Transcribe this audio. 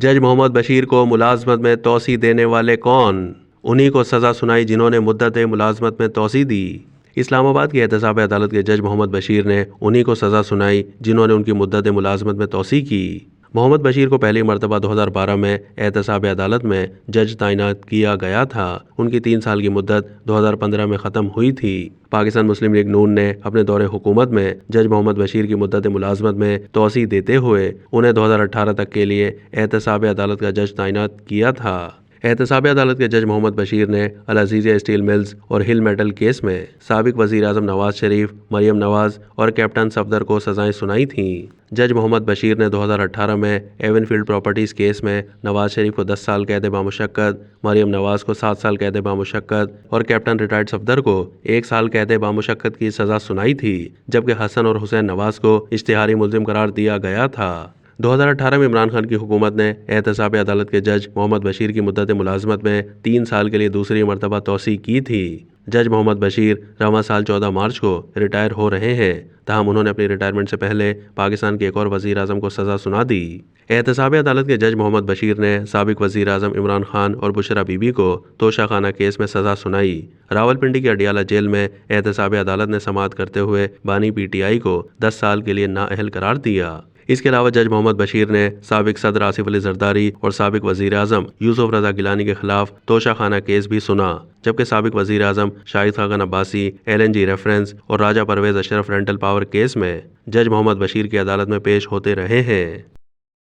جج محمد بشیر کو ملازمت میں توسیع دینے والے کون؟ انہی کو سزا سنائی جنہوں نے مدت ملازمت میں توسیع دی۔ اسلام آباد کی احتساب عدالت کے جج محمد بشیر نے انہی کو سزا سنائی جنہوں نے ان کی مدت ملازمت میں توسیع کی۔ محمد بشیر کو پہلی مرتبہ 2012 میں احتساب عدالت میں جج تعینات کیا گیا تھا۔ ان کی 3 سال کی مدت 2015 میں ختم ہوئی تھی۔ پاکستان مسلم لیگ نون نے اپنے دور حکومت میں جج محمد بشیر کی مدت ملازمت میں توسیع دیتے ہوئے انہیں 2018 تک کے لیے احتساب عدالت کا جج تعینات کیا تھا۔ احتساب عدالت کے جج محمد بشیر نے العزیزیہ اسٹیل ملز اور ہل میٹل کیس میں سابق وزیر اعظم نواز شریف، مریم نواز اور کیپٹن صفدر کو سزائیں سنائی تھیں۔ جج محمد بشیر نے 2018 میں ایون فیلڈ پراپرٹیز کیس میں نواز شریف کو 10 سال قید بامشقت، مریم نواز کو 7 سال قید بامشقت اور کیپٹن ریٹائرڈ صفدر کو 1 سال قید بامشقت کی سزا سنائی تھی، جبکہ حسن اور حسین نواز کو اشتہاری ملزم قرار دیا گیا تھا۔ 2018 میں عمران خان کی حکومت نے احتساب عدالت کے جج محمد بشیر کی مدت ملازمت میں 3 سال کے لیے دوسری مرتبہ توسیع کی تھی۔ جج محمد بشیر رواں سال 14 مارچ کو ریٹائر ہو رہے ہیں، تاہم انہوں نے اپنی ریٹائرمنٹ سے پہلے پاکستان کے ایک اور وزیر اعظم کو سزا سنا دی۔ احتساب عدالت کے جج محمد بشیر نے سابق وزیر اعظم عمران خان اور بشرا بی بی کو توشہ خانہ کیس میں سزا سنائی۔ راولپنڈی کی اڈیالہ جیل میں احتساب عدالت نے سماعت کرتے ہوئے بانی پی ٹی آئی کو 10 سال کے لیے نااہل قرار دیا۔ اس کے علاوہ جج محمد بشیر نے سابق صدر آصف علی زرداری اور سابق وزیر اعظم یوسف رضا گیلانی کے خلاف توشہ خانہ کیس بھی سنا، جبکہ سابق وزیر اعظم Shahid Khaqan Abbasi, L N G reference اور Raja Pervez Ashraf rental power case میں جج محمد بشیر کی عدالت میں پیش ہوتے رہے ہیں۔